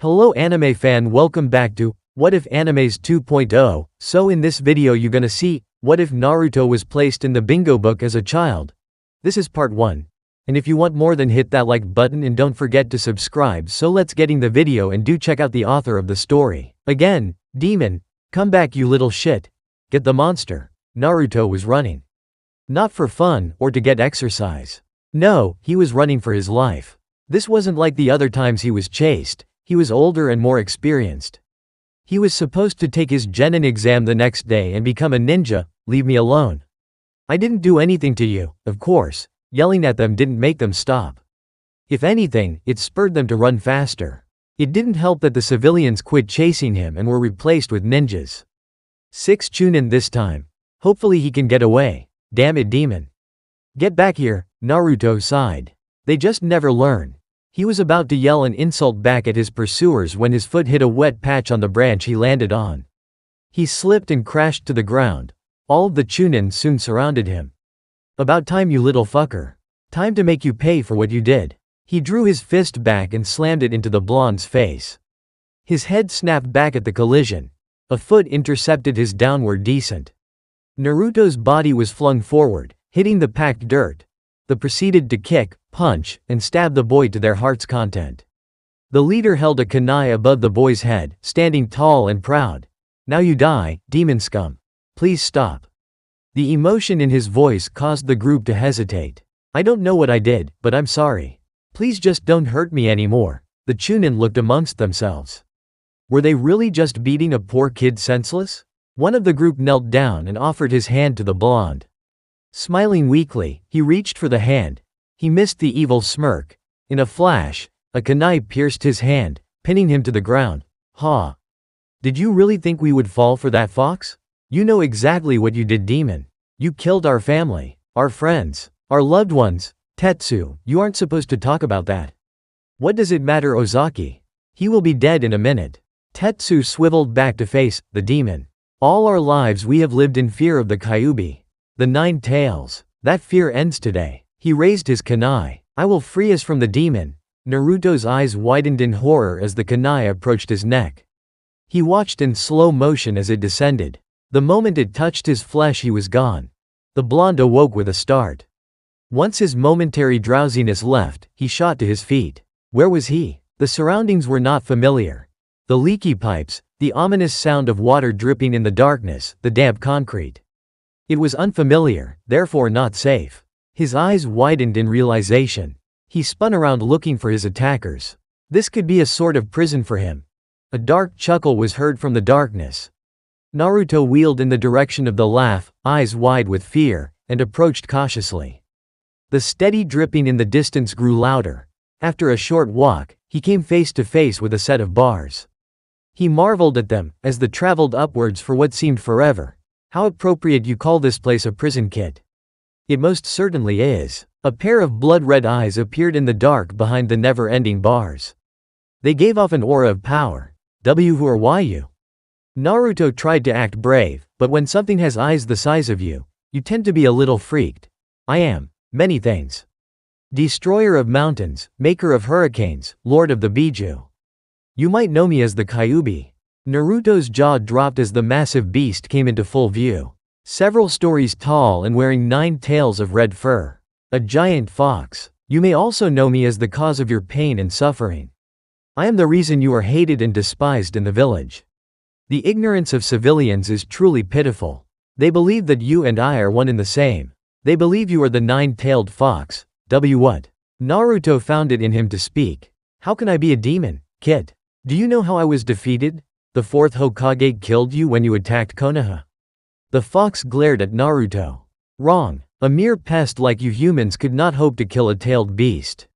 Hello anime fan, welcome back to What If Animes 2.0. So in this video you gonna see, what if Naruto was placed in the bingo book as a child? This is part 1. And if you want more, then hit that like button and don't forget to subscribe. So let's getting the video and do check out the author of the story. Again, demon, come back you little shit. Get the monster. Naruto was running. Not for fun or to get exercise. No, he was running for his life. This wasn't like the other times he was chased. He was older and more experienced. He was supposed to take his genin exam the next day and become a ninja. Leave me alone. I didn't do anything to you, of course. Yelling at them didn't make them stop. If anything, it spurred them to run faster. It didn't help that the civilians quit chasing him and were replaced with ninjas. 6 Chunin this time. Hopefully he can get away. Damn it, demon. Get back here, Naruto sighed. They just never learn. He was about to yell an insult back at his pursuers when his foot hit a wet patch on the branch he landed on. He slipped and crashed to the ground. All of the Chunin soon surrounded him. About time, you little fucker. Time to make you pay for what you did. He drew his fist back and slammed it into the blonde's face. His head snapped back at the collision. A foot intercepted his downward descent. Naruto's body was flung forward, hitting the packed dirt. They proceeded to kick, punch, and stab the boy to their heart's content. The leader held a kunai above the boy's head, standing tall and proud. Now you die, demon scum. Please stop. The emotion in his voice caused the group to hesitate. I don't know what I did, but I'm sorry. Please just don't hurt me anymore. The Chunin looked amongst themselves. Were they really just beating a poor kid senseless? One of the group knelt down and offered his hand to the blonde. Smiling weakly, he reached for the hand. He missed the evil smirk. In a flash, a kunai pierced his hand, pinning him to the ground. Ha! Did you really think we would fall for that, fox? You know exactly what you did, demon. You killed our family, our friends, our loved ones. Tetsu, you aren't supposed to talk about that. What does it matter, Ozaki? He will be dead in a minute. Tetsu swiveled back to face the demon. All our lives we have lived in fear of the Kyuubi. The 9 tails. That fear ends today. He raised his kunai. I will free us from the demon. Naruto's eyes widened in horror as the kunai approached his neck. He watched in slow motion as it descended. The moment it touched his flesh, he was gone. The blonde awoke with a start. Once his momentary drowsiness left, he shot to his feet. Where was he? The surroundings were not familiar. The leaky pipes, the ominous sound of water dripping in the darkness, the damp concrete. It was unfamiliar, therefore not safe. His eyes widened in realization. He spun around looking for his attackers. This could be a sort of prison for him. A dark chuckle was heard from the darkness. Naruto wheeled in the direction of the laugh, eyes wide with fear, and approached cautiously. The steady dripping in the distance grew louder. After a short walk, he came face to face with a set of bars. He marveled at them, as they traveled upwards for what seemed forever. How appropriate you call this place a prison, kid. It most certainly is. A pair of blood-red eyes appeared in the dark behind the never-ending bars. They gave off an aura of power. Who are you? Naruto tried to act brave, but when something has eyes the size of you, you tend to be a little freaked. I am many things. Destroyer of mountains, maker of hurricanes, lord of the Biju. You might know me as the Kyuubi. Naruto's jaw dropped as the massive beast came into full view. Several stories tall and wearing 9 tails of red fur. A giant fox. You may also know me as the cause of your pain and suffering. I am the reason you are hated and despised in the village. The ignorance of civilians is truly pitiful. They believe that you and I are one and the same. They believe you are the 9-tailed fox. What? Naruto found it in him to speak. How can I be a demon, kid? Do you know how I was defeated? The 4th Hokage killed you when you attacked Konoha. The fox glared at Naruto. Wrong. A mere pest like you humans could not hope to kill a tailed beast.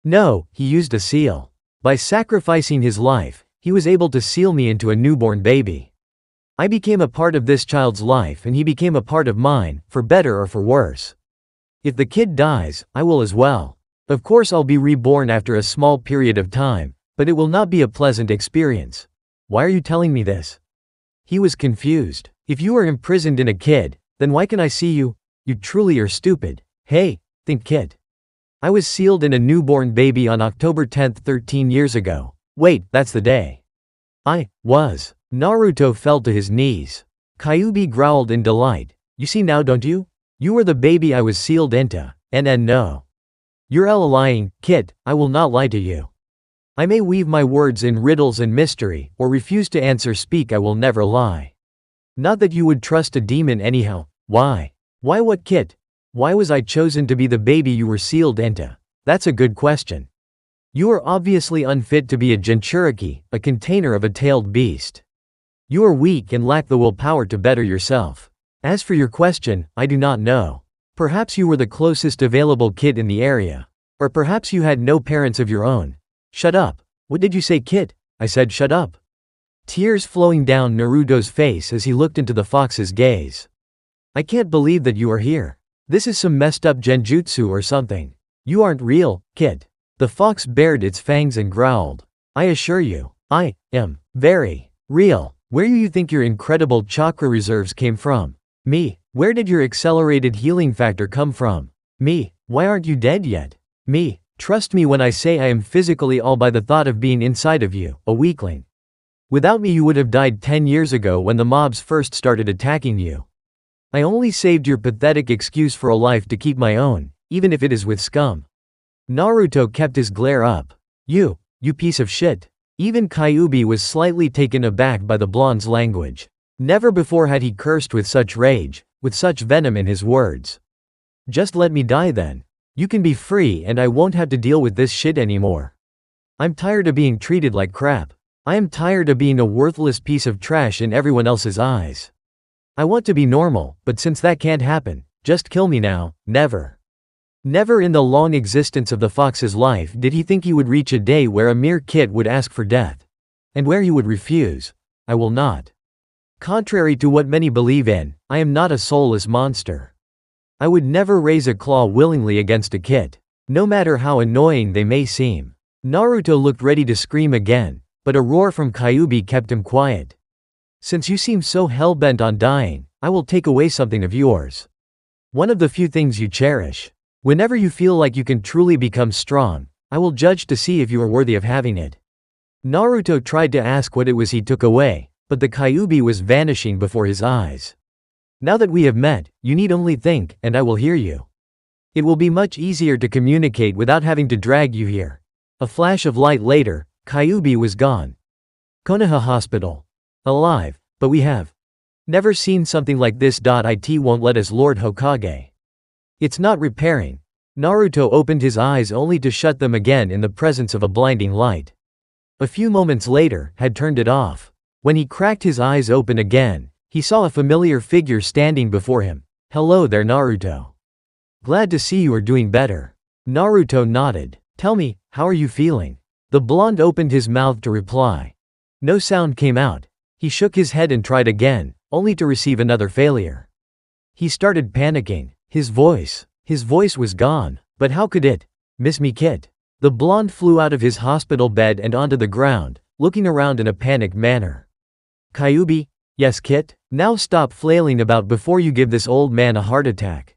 No, he used a seal. By sacrificing his life, he was able to seal me into a newborn baby. I became a part of this child's life and he became a part of mine, for better or for worse. If the kid dies, I will as well. Of course I'll be reborn after a small period of time, but it will not be a pleasant experience. Why are you telling me this? He was confused. If you are imprisoned in a kid, then why can I see you? You truly are stupid. Hey, think, kid. I was sealed in a newborn baby on October 10th 13 years ago. Wait, that's the day. I was. Naruto fell to his knees. Kyuubi growled in delight. You see now, don't you? You were the baby I was sealed into. And no. You're lying, kid, I will not lie to you. I may weave my words in riddles and mystery, or refuse to answer speak, I will never lie. Not that you would trust a demon anyhow. Why? Why what, kid? Why was I chosen to be the baby you were sealed into? That's a good question. You are obviously unfit to be a Jinchuriki, a container of a tailed beast. You are weak and lack the willpower to better yourself. As for your question, I do not know. Perhaps you were the closest available kid in the area. Or perhaps you had no parents of your own. Shut up. What did you say, kid? I said shut up. Tears flowing down Naruto's face as he looked into the fox's gaze. I can't believe that you are here. This is some messed up genjutsu or something. You aren't real, kid. The fox bared its fangs and growled. I assure you, I am very real. Where do you think your incredible chakra reserves came from? Me. Where did your accelerated healing factor come from? Me. Why aren't you dead yet? Me. Trust me when I say I am physically all by the thought of being inside of you, a weakling. Without me you would have died 10 years ago when the mobs first started attacking you. I only saved your pathetic excuse for a life to keep my own, even if it is with scum. Naruto kept his glare up. You piece of shit. Even Kyuubi was slightly taken aback by the blonde's language. Never before had he cursed with such rage, with such venom in his words. Just let me die then. You can be free and I won't have to deal with this shit anymore. I'm tired of being treated like crap. I am tired of being a worthless piece of trash in everyone else's eyes. I want to be normal, but since that can't happen, just kill me now. Never. Never in the long existence of the fox's life did he think he would reach a day where a mere kid would ask for death. And where he would refuse. I will not. Contrary to what many believe in, I am not a soulless monster. I would never raise a claw willingly against a kid, no matter how annoying they may seem. Naruto looked ready to scream again, but a roar from Kyuubi kept him quiet. Since you seem so hell-bent on dying, I will take away something of yours. One of the few things you cherish. Whenever you feel like you can truly become strong, I will judge to see if you are worthy of having it. Naruto tried to ask what it was he took away, but the Kyuubi was vanishing before his eyes. Now that we have met, you need only think, and I will hear you. It will be much easier to communicate without having to drag you here. A flash of light later, Kyuubi was gone. Konoha Hospital. Alive, but we have never seen something like this. It won't let us, Lord Hokage. It's not repairing. Naruto opened his eyes only to shut them again in the presence of a blinding light. A few moments later, had turned it off. When he cracked his eyes open again, he saw a familiar figure standing before him. Hello there, Naruto. Glad to see you are doing better. Naruto nodded. Tell me, how are you feeling? The blonde opened his mouth to reply. No sound came out. He shook his head and tried again, only to receive another failure. He started panicking. His voice was gone. But how could it miss me, kid? The blonde flew out of his hospital bed and onto the ground, looking around in a panicked manner. Kyuubi? Yes, kid? Now stop flailing about before you give this old man a heart attack.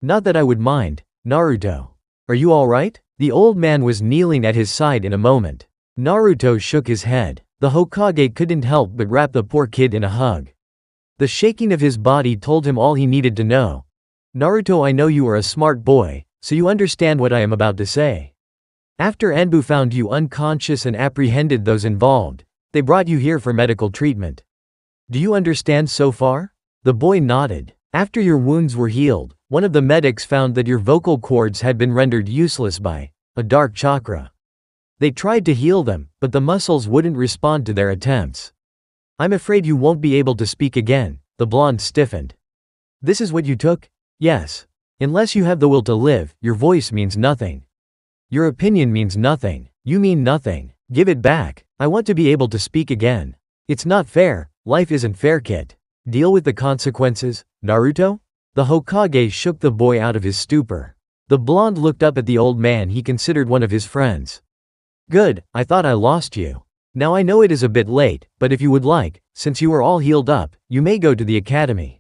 Not that I would mind, Naruto. Are you alright? The old man was kneeling at his side in a moment. Naruto shook his head. The Hokage couldn't help but wrap the poor kid in a hug. The shaking of his body told him all he needed to know. Naruto, I know you are a smart boy, so you understand what I am about to say. After Anbu found you unconscious and apprehended those involved, they brought you here for medical treatment. Do you understand so far? The boy nodded. After your wounds were healed, one of the medics found that your vocal cords had been rendered useless by a dark chakra. They tried to heal them, but the muscles wouldn't respond to their attempts. I'm afraid you won't be able to speak again. The blonde stiffened. This is what you took? Yes. Unless you have the will to live, your voice means nothing. Your opinion means nothing. You mean nothing. Give it back. I want to be able to speak again. It's not fair. Life isn't fair, kid. Deal with the consequences, Naruto? The Hokage shook the boy out of his stupor. The blonde looked up at the old man he considered one of his friends. Good, I thought I lost you. Now I know it is a bit late, but if you would like, since you are all healed up, you may go to the academy.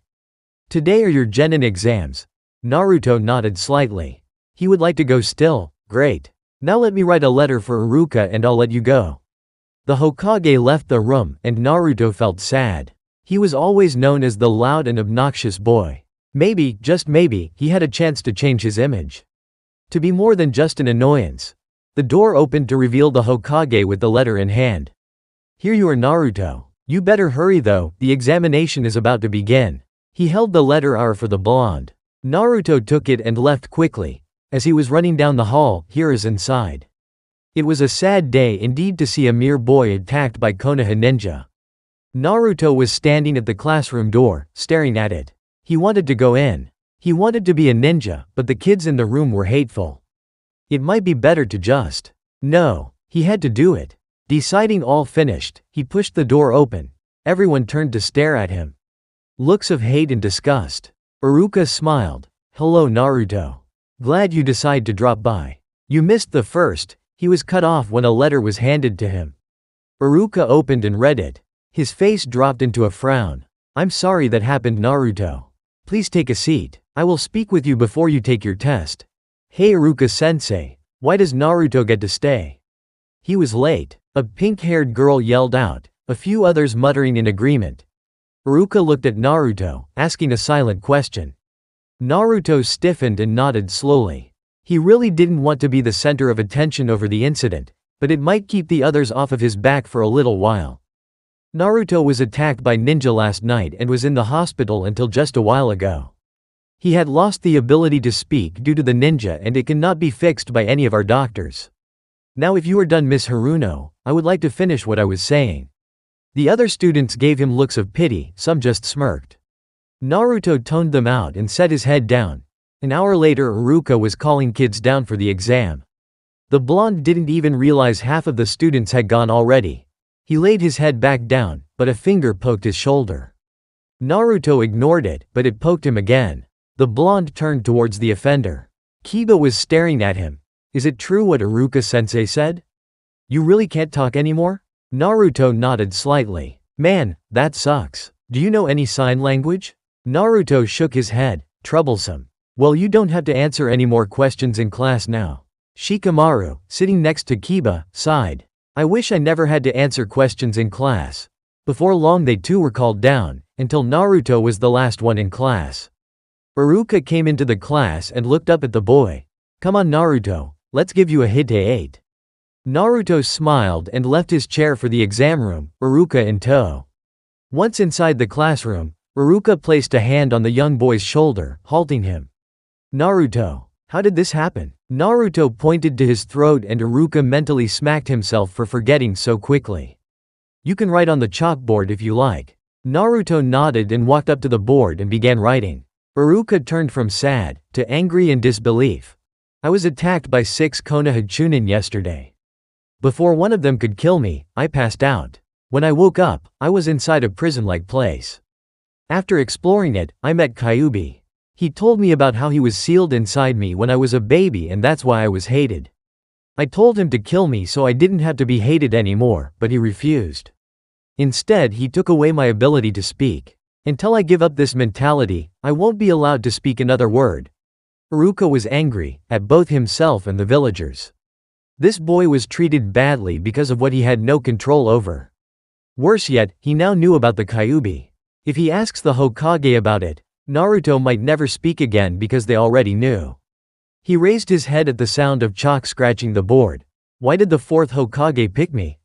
Today are your genin exams. Naruto nodded slightly. He would like to go still. Great. Now let me write a letter for Iruka and I'll let you go. The Hokage left the room, and Naruto felt sad. He was always known as the loud and obnoxious boy. Maybe, just maybe, he had a chance to change his image. To be more than just an annoyance. The door opened to reveal the Hokage with the letter in hand. "Here you are, Naruto. You better hurry though, the examination is about to begin." He held the letter R for the blonde. Naruto took it and left quickly. As he was running down the hall, Hira's inside. It was a sad day indeed to see a mere boy attacked by Konoha ninja. Naruto was standing at the classroom door, staring at it. He wanted to go in. He wanted to be a ninja, but the kids in the room were hateful. It might be better to just. No, he had to do it. Deciding all finished, he pushed the door open. Everyone turned to stare at him. Looks of hate and disgust. Iruka smiled. "Hello, Naruto. Glad you decided to drop by. You missed the first." He was cut off when a letter was handed to him. Iruka opened and read it. His face dropped into a frown. "I'm sorry that happened, Naruto. Please take a seat. I will speak with you before you take your test." "Hey Iruka-sensei, why does Naruto get to stay? He was late," a pink-haired girl yelled out, a few others muttering in agreement. Iruka looked at Naruto, asking a silent question. Naruto stiffened and nodded slowly. He really didn't want to be the center of attention over the incident, but it might keep the others off of his back for a little while. Naruto was attacked by ninja last night and was in the hospital until just a while ago. He had lost the ability to speak due to the ninja and it cannot be fixed by any of our doctors. Now if you are done, Miss Haruno, I would like to finish what I was saying. The other students gave him looks of pity, some just smirked. Naruto toned them out and set his head down. An hour later Iruka was calling kids down for the exam. The blonde didn't even realize half of the students had gone already. He laid his head back down, but a finger poked his shoulder. Naruto ignored it, but it poked him again. The blonde turned towards the offender. Kiba was staring at him. "Is it true what Iruka-sensei said? You really can't talk anymore?" Naruto nodded slightly. "Man, that sucks. Do you know any sign language?" Naruto shook his head. "Troublesome. Well, you don't have to answer any more questions in class now." Shikamaru, sitting next to Kiba, sighed. "I wish I never had to answer questions in class." Before long they too were called down, until Naruto was the last one in class. Iruka came into the class and looked up at the boy. "Come on Naruto, let's give you a Hite 8. Naruto smiled and left his chair for the exam room, Iruka in tow. Once inside the classroom, Iruka placed a hand on the young boy's shoulder, halting him. "Naruto, how did this happen?" Naruto pointed to his throat and Iruka mentally smacked himself for forgetting so quickly. "You can write on the chalkboard if you like." Naruto nodded and walked up to the board and began writing. Iruka turned from sad to angry and disbelief. "I was attacked by 6 Konoha Chunin yesterday. Before one of them could kill me, I passed out. When I woke up, I was inside a prison-like place. After exploring it, I met Kyuubi. He told me about how he was sealed inside me when I was a baby and that's why I was hated. I told him to kill me so I didn't have to be hated anymore, but he refused. Instead, he took away my ability to speak. Until I give up this mentality, I won't be allowed to speak another word." Iruka was angry, at both himself and the villagers. This boy was treated badly because of what he had no control over. Worse yet, he now knew about the Kyuubi. If he asks the Hokage about it, Naruto might never speak again because they already knew. He raised his head at the sound of chalk scratching the board. "Why did the 4th Hokage pick me?"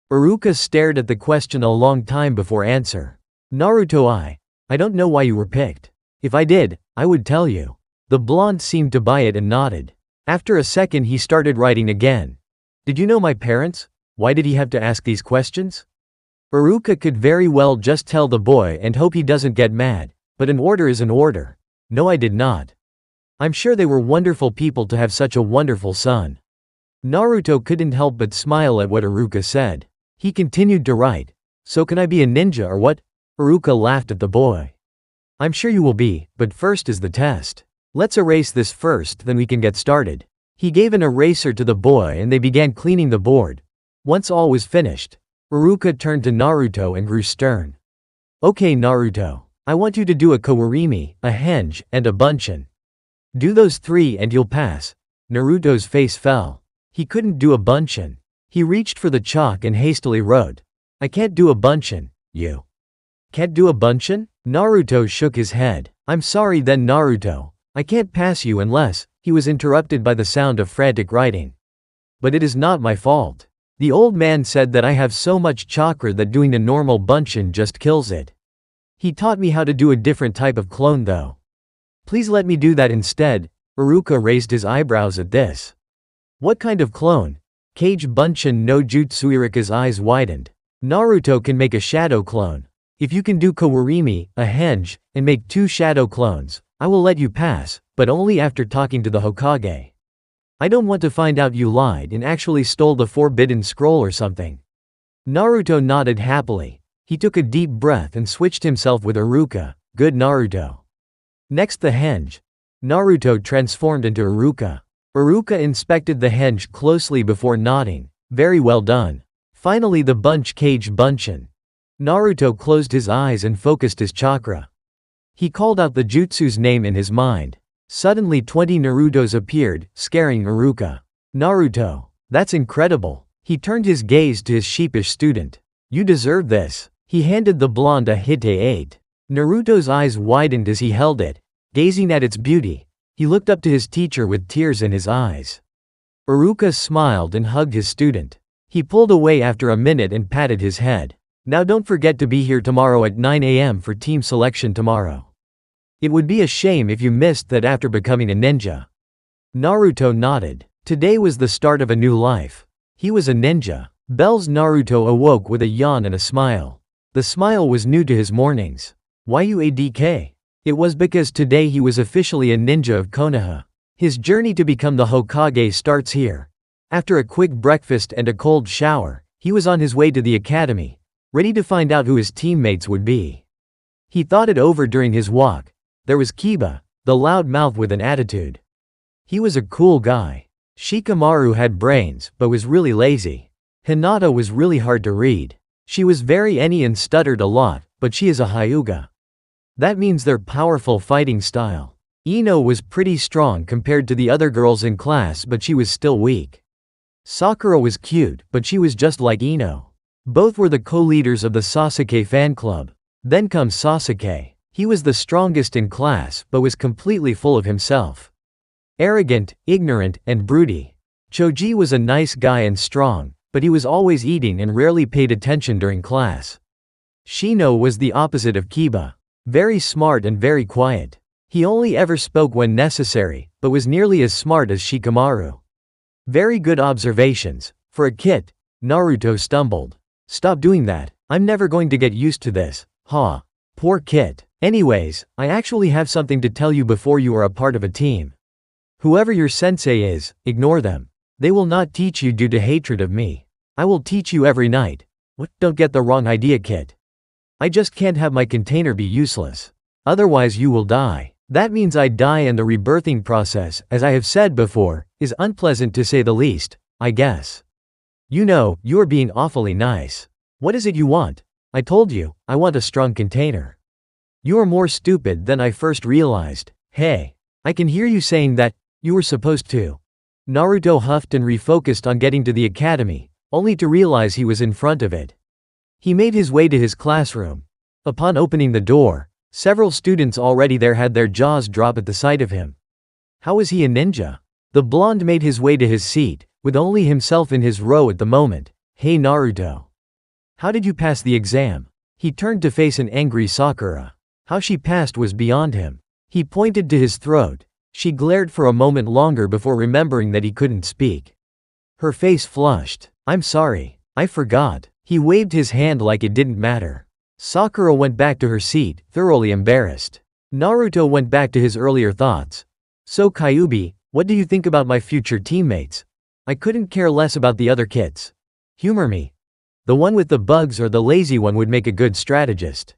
Iruka stared at the question a long time before answer. "Naruto, I don't know why you were picked. If I did, I would tell you." The blonde seemed to buy it and nodded. After a second he started writing again. "Did you know my parents? Why did he have to ask these questions?" Iruka could very well just tell the boy and hope he doesn't get mad. But an order is an order. "No, I did not. I'm sure they were wonderful people to have such a wonderful son." Naruto couldn't help but smile at what Iruka said. He continued to write. "So can I be a ninja or what?" Iruka laughed at the boy. "I'm sure you will be, but first is the test. Let's erase this first, then we can get started." He gave an eraser to the boy and they began cleaning the board. Once all was finished, Iruka turned to Naruto and grew stern. "Okay Naruto. I want you to do a kawarimi, a henge, and a bunshin. Do those 3 and you'll pass." Naruto's face fell. He couldn't do a bunshin. He reached for the chalk and hastily wrote, "I can't do a bunshin, you." "Can't do a bunshin?" Naruto shook his head. "I'm sorry then Naruto. I can't pass you unless," he was interrupted by the sound of frantic writing. "But it is not my fault. The old man said that I have so much chakra that doing a normal bunshin just kills it. He taught me how to do a different type of clone though. Please let me do that instead." Iruka raised his eyebrows at this. "What kind of clone?" Kage Bunshin no Jutsu. Iruka's eyes widened. "Naruto can make a shadow clone. If you can do Kawarimi, a henge, and make 2 shadow clones, I will let you pass, but only after talking to the Hokage. I don't want to find out you lied and actually stole the forbidden scroll or something." Naruto nodded happily. He took a deep breath and switched himself with Iruka. "Good Naruto." Next the henge. Naruto transformed into Iruka. Iruka inspected the henge closely before nodding. "Very well done." Finally the bunch Kage Bunshin. Naruto closed his eyes and focused his chakra. He called out the jutsu's name in his mind. Suddenly 20 Narutos appeared, scaring Iruka. "Naruto, that's incredible." He turned his gaze to his sheepish student. "You deserve this." He handed the blonde a Hite 8. Naruto's eyes widened as he held it, gazing at its beauty. He looked up to his teacher with tears in his eyes. Iruka smiled and hugged his student. He pulled away after a minute and patted his head. "Now don't forget to be here tomorrow at 9 a.m. for team selection tomorrow. It would be a shame if you missed that after becoming a ninja." Naruto nodded. Today was the start of a new life. He was a ninja. Bell's Naruto awoke with a yawn and a smile. The smile was new to his mornings. YUADK. It was because today he was officially a ninja of Konoha. His journey to become the Hokage starts here. After a quick breakfast and a cold shower, he was on his way to the academy, ready to find out who his teammates would be. He thought it over during his walk. There was Kiba, the loud mouth with an attitude. He was a cool guy. Shikamaru had brains, but was really lazy. Hinata was really hard to read. She was very any and stuttered a lot, but she is a Hyuga. That means their powerful fighting style. Ino was pretty strong compared to the other girls in class, but she was still weak. Sakura was cute, but she was just like Ino. Both were the co-leaders of the Sasuke fan club. Then comes Sasuke. He was the strongest in class, but was completely full of himself. Arrogant, ignorant, and broody. Choji was a nice guy and strong, but he was always eating and rarely paid attention during class. Shino was the opposite of Kiba. Very smart and very quiet. He only ever spoke when necessary, but was nearly as smart as Shikamaru. Very good observations. For a kid, Naruto stumbled. "Stop doing that. I'm never going to get used to this." Ha. Poor kid. "Anyways, I actually have something to tell you before you are a part of a team. Whoever your sensei is, ignore them. They will not teach you due to hatred of me. I will teach you every night." "What? Don't get the wrong idea, kid. I just can't have my container be useless. Otherwise you will die. That means I die, and the rebirthing process, as I have said before, is unpleasant to say the least, I guess. You know, you are being awfully nice. What is it you want?" "I told you, I want a strong container." "You are more stupid than I first realized." "Hey. I can hear you saying that. You were supposed to." Naruto huffed and refocused on getting to the academy, only to realize he was in front of it. He made his way to his classroom. Upon opening the door, several students already there had their jaws drop at the sight of him. How was he a ninja? The blonde made his way to his seat, with only himself in his row at the moment. "Hey Naruto. How did you pass the exam?" He turned to face an angry Sakura. How she passed was beyond him. He pointed to his throat. She glared for a moment longer before remembering that he couldn't speak. Her face flushed. "I'm sorry. I forgot." He waved his hand like it didn't matter. Sakura went back to her seat, thoroughly embarrassed. Naruto went back to his earlier thoughts. "So Kyuubi, what do you think about my future teammates? I couldn't care less about the other kids. Humor me. The one with the bugs or the lazy one would make a good strategist.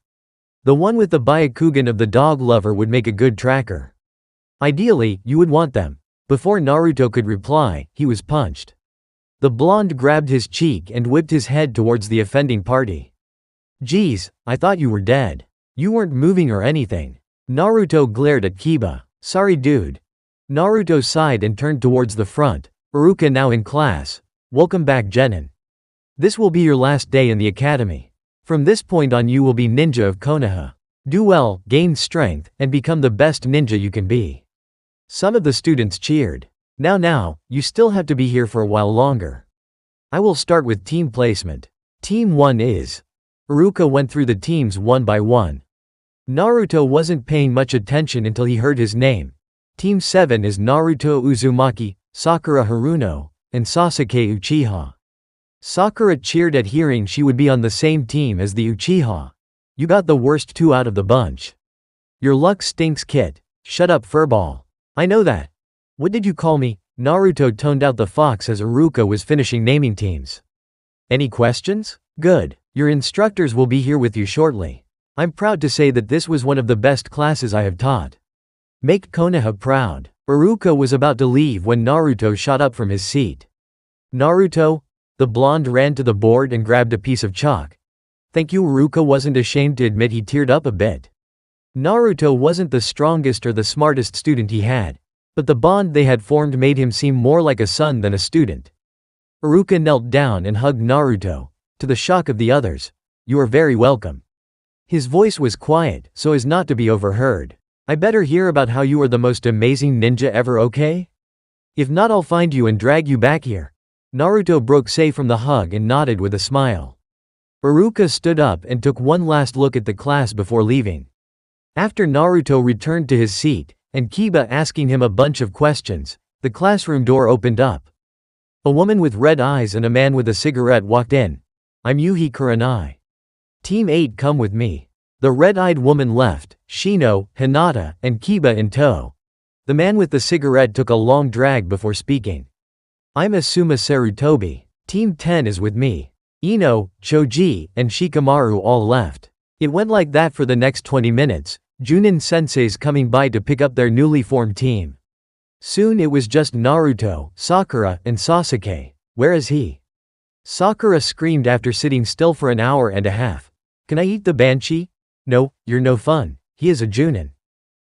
The one with the Byakugan of the dog lover would make a good tracker. Ideally, you would want them." Before Naruto could reply, he was punched. The blonde grabbed his cheek and whipped his head towards the offending party. "Geez, I thought you were dead. You weren't moving or anything." Naruto glared at Kiba. "Sorry dude." Naruto sighed and turned towards the front. Iruka now in class. Welcome back, Genin. This will be your last day in the academy. From this point on you will be ninja of Konoha. Do well, gain strength, and become the best ninja you can be. Some of the students cheered. Now, you still have to be here for a while longer. I will start with team placement. Team 1 is. Iruka went through the teams one by one. Naruto wasn't paying much attention until he heard his name. Team 7 is Naruto Uzumaki, Sakura Haruno, and Sasuke Uchiha. Sakura cheered at hearing she would be on the same team as the Uchiha. You got the worst two out of the bunch. Your luck stinks, Kit. Shut up, furball. I know that. What did you call me? Naruto toned out the fox as Iruka was finishing naming teams. Any questions? Good. Your instructors will be here with you shortly. I'm proud to say that this was one of the best classes I have taught. Make Konoha proud. Iruka was about to leave when Naruto shot up from his seat. Naruto? The blonde ran to the board and grabbed a piece of chalk. Thank you. Iruka wasn't ashamed to admit he teared up a bit. Naruto wasn't the strongest or the smartest student he had, but the bond they had formed made him seem more like a son than a student. Iruka knelt down and hugged Naruto, to the shock of the others. You are very welcome. His voice was quiet, so as not to be overheard. I better hear about how you are the most amazing ninja ever, okay? If not, I'll find you and drag you back here. Naruto broke safe from the hug and nodded with a smile. Iruka stood up and took one last look at the class before leaving. After Naruto returned to his seat, and Kiba asking him a bunch of questions, the classroom door opened up. A woman with red eyes and a man with a cigarette walked in. I'm Yuhi Kurenai. Team 8, come with me. The red-eyed woman left, Shino, Hinata, and Kiba in tow. The man with the cigarette took a long drag before speaking. I'm Asuma Sarutobi. Team 10 is with me. Ino, Choji, and Shikamaru all left. It went like that for the next 20 minutes, Junin sensei's coming by to pick up their newly formed team. Soon it was just Naruto, Sakura, and Sasuke. Where is he? Sakura screamed after sitting still for an hour and a half. Can I eat the banshee? No, you're no fun. He is a Junin.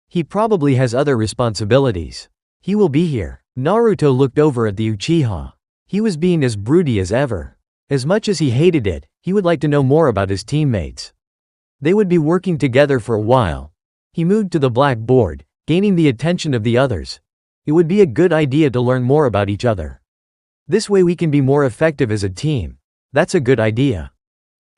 He probably has other responsibilities. He will be here. Naruto looked over at the Uchiha. He was being as broody as ever. As much as he hated it, he would like to know more about his teammates. They would be working together for a while. He moved to the blackboard, gaining the attention of the others. It would be a good idea to learn more about each other. This way we can be more effective as a team. That's a good idea.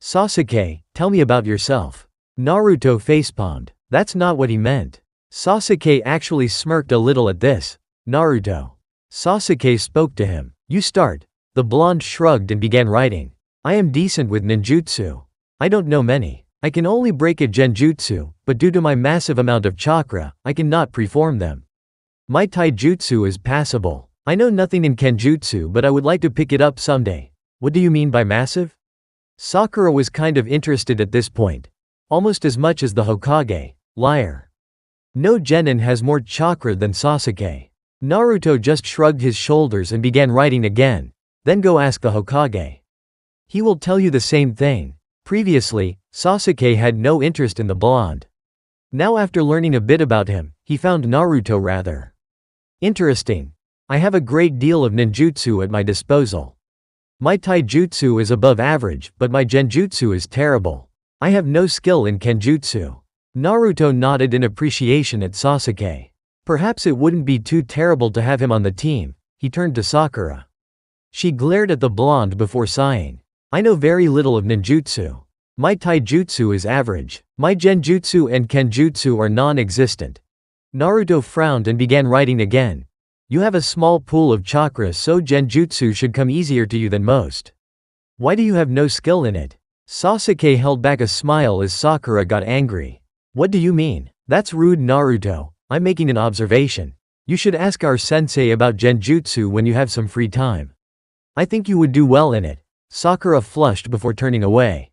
Sasuke, tell me about yourself. Naruto facepalmed. That's not what he meant. Sasuke actually smirked a little at this. Naruto. Sasuke spoke to him. You start. The blonde shrugged and began writing. I am decent with ninjutsu. I don't know many. I can only break a genjutsu, but due to my massive amount of chakra, I cannot perform them. My taijutsu is passable. I know nothing in kenjutsu, but I would like to pick it up someday. What do you mean by massive? Sakura was kind of interested at this point. Almost as much as the Hokage. Liar. No genin has more chakra than Sasuke. Naruto just shrugged his shoulders and began writing again. Then go ask the Hokage. He will tell you the same thing. Previously, Sasuke had no interest in the blonde. Now after learning a bit about him, he found Naruto rather interesting. I have a great deal of ninjutsu at my disposal. My taijutsu is above average, but my genjutsu is terrible. I have no skill in kenjutsu. Naruto nodded in appreciation at Sasuke. Perhaps it wouldn't be too terrible to have him on the team. He turned to Sakura. She glared at the blonde before sighing. I know very little of ninjutsu. My taijutsu is average. My genjutsu and kenjutsu are non-existent. Naruto frowned and began writing again. You have a small pool of chakra, so genjutsu should come easier to you than most. Why do you have no skill in it? Sasuke held back a smile as Sakura got angry. What do you mean? That's rude, Naruto. I'm making an observation. You should ask our sensei about genjutsu when you have some free time. I think you would do well in it. Sakura flushed before turning away.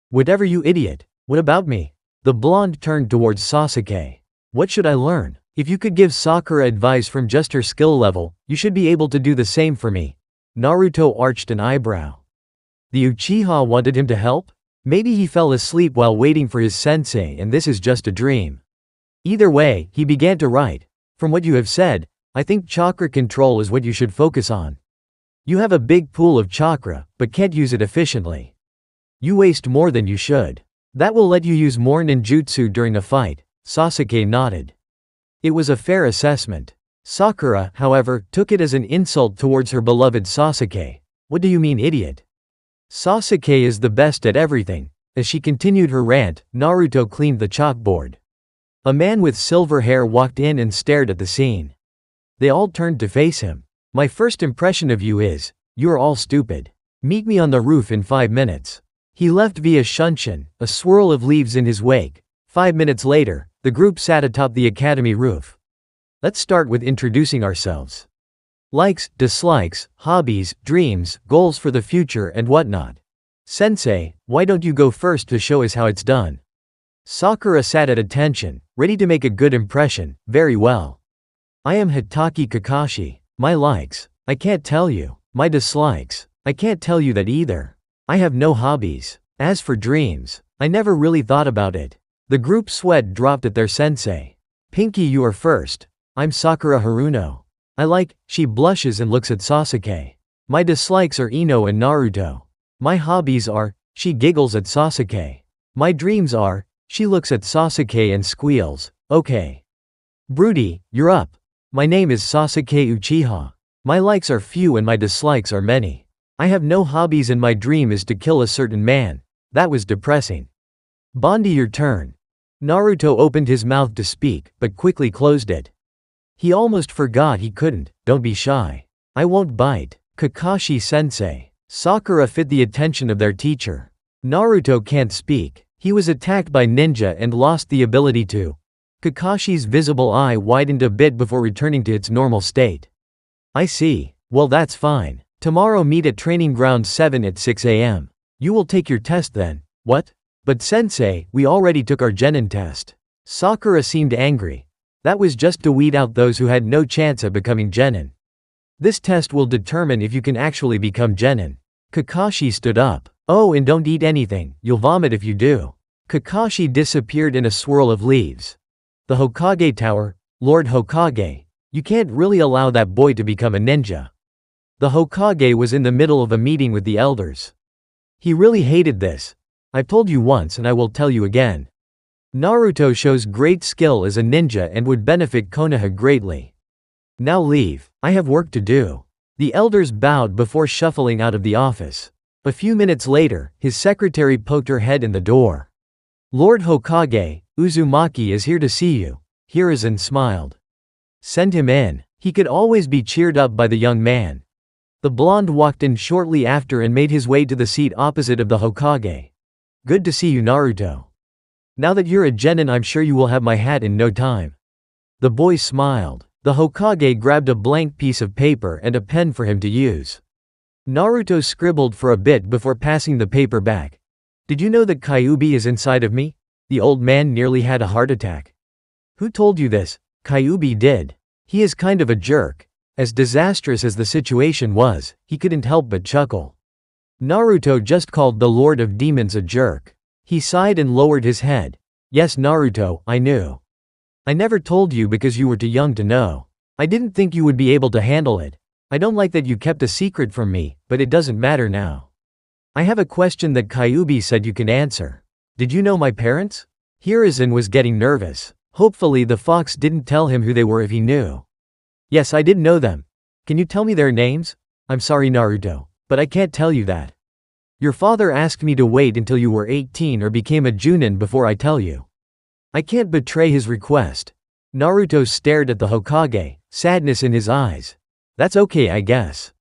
Whatever, you idiot. What about me? The blonde turned towards Sasuke. What should I learn? If you could give Sakura advice from just her skill level, you should be able to do the same for me. Naruto arched an eyebrow. The Uchiha wanted him to help? Maybe he fell asleep while waiting for his sensei and this is just a dream. Either way, he began to write. From what you have said, I think chakra control is what you should focus on. You have a big pool of chakra, but can't use it efficiently. You waste more than you should. That will let you use more ninjutsu during a fight." Sasuke nodded. It was a fair assessment. Sakura, however, took it as an insult towards her beloved Sasuke. "What do you mean, idiot? Sasuke is the best at everything." As she continued her rant, Naruto cleaned the chalkboard. A man with silver hair walked in and stared at the scene. They all turned to face him. "My first impression of you is, you're all stupid. Meet me on the roof in 5 minutes." He left via Shunshin, a swirl of leaves in his wake. 5 minutes later, the group sat atop the academy roof. Let's start with introducing ourselves. Likes, dislikes, hobbies, dreams, goals for the future and whatnot. Sensei, why don't you go first to show us how it's done? Sakura sat at attention, ready to make a good impression. Very well. I am Hitaki Kakashi. My likes, I can't tell you. My dislikes, I can't tell you that either. I have no hobbies. As for dreams, I never really thought about it. The group sweat dropped at their sensei. Pinky, you are first. I'm Sakura Haruno. I like, she blushes and looks at Sasuke. My dislikes are Ino and Naruto. My hobbies are, she giggles at Sasuke. My dreams are, she looks at Sasuke and squeals, okay. Broody, you're up. My name is Sasuke Uchiha. My likes are few and my dislikes are many. I have no hobbies and my dream is to kill a certain man. That was depressing. Bondi, your turn. Naruto opened his mouth to speak, but quickly closed it. He almost forgot he couldn't. Don't be shy. I won't bite. Kakashi-sensei. Sakura fit the attention of their teacher. Naruto can't speak. He was attacked by ninja and lost the ability to. Kakashi's visible eye widened a bit before returning to its normal state. I see. Well, that's fine. Tomorrow meet at training ground 7 at 6 a.m. You will take your test then. What? But sensei, we already took our genin test. Sakura seemed angry. That was just to weed out those who had no chance of becoming genin. This test will determine if you can actually become genin. Kakashi stood up. Oh, and don't eat anything, you'll vomit if you do. Kakashi disappeared in a swirl of leaves. The Hokage Tower, Lord Hokage. You can't really allow that boy to become a ninja. The Hokage was in the middle of a meeting with the elders. He really hated this. I've told you once and I will tell you again. Naruto shows great skill as a ninja and would benefit Konoha greatly. Now leave, I have work to do. The elders bowed before shuffling out of the office. A few minutes later, his secretary poked her head in the door. Lord Hokage, Uzumaki is here to see you. Hiruzen smiled. Send him in. He could always be cheered up by the young man. The blonde walked in shortly after and made his way to the seat opposite of the Hokage. Good to see you, Naruto. Now that you're a genin, I'm sure you will have my hat in no time. The boy smiled. The Hokage grabbed a blank piece of paper and a pen for him to use. Naruto scribbled for a bit before passing the paper back. Did you know that Kyuubi is inside of me? The old man nearly had a heart attack. Who told you this? Kyuubi did. He is kind of a jerk. As disastrous as the situation was, he couldn't help but chuckle. Naruto just called the Lord of Demons a jerk. He sighed and lowered his head. Yes, Naruto, I knew. I never told you because you were too young to know. I didn't think you would be able to handle it. I don't like that you kept a secret from me, but it doesn't matter now. I have a question that Kyuubi said you can answer. Did you know my parents? Hiruzen was getting nervous. Hopefully the fox didn't tell him who they were if he knew. Yes, I did know them. Can you tell me their names? I'm sorry, Naruto, but I can't tell you that. Your father asked me to wait until you were 18 or became a Junin before I tell you. I can't betray his request. Naruto stared at the Hokage, sadness in his eyes. That's okay, I guess.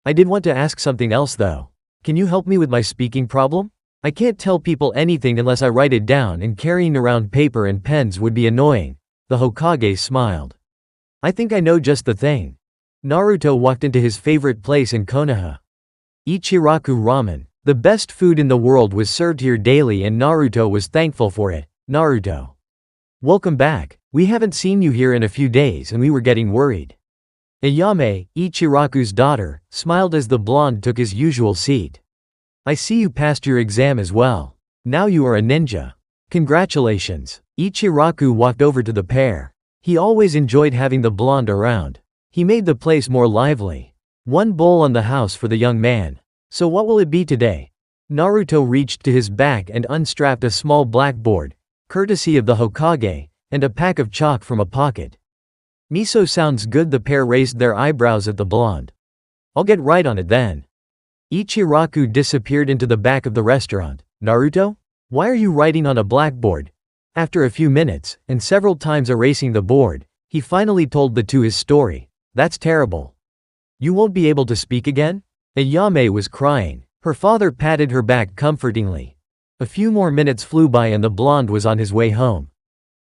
I did want to ask something else though. Can you help me with my speaking problem? I can't tell people anything unless I write it down, and carrying around paper and pens would be annoying. The Hokage smiled. I think I know just the thing. Naruto walked into his favorite place in Konoha. Ichiraku Ramen. The best food in the world was served here daily and Naruto was thankful for it. Naruto. Welcome back. We haven't seen you here in a few days and we were getting worried. Ayame, Ichiraku's daughter, smiled as the blonde took his usual seat. I see you passed your exam as well. Now you are a ninja. Congratulations. Ichiraku walked over to the pair. He always enjoyed having the blonde around. He made the place more lively. One bowl on the house for the young man. So what will it be today? Naruto reached to his back and unstrapped a small blackboard, courtesy of the Hokage, and a pack of chalk from a pocket. Miso sounds good. The pair raised their eyebrows at the blonde. I'll get right on it then. Ichiraku disappeared into the back of the restaurant. Naruto? Why are you writing on a blackboard? After a few minutes, and several times erasing the board, he finally told the two his story. That's terrible. You won't be able to speak again? Ayame was crying. Her father patted her back comfortingly. A few more minutes flew by and the blonde was on his way home.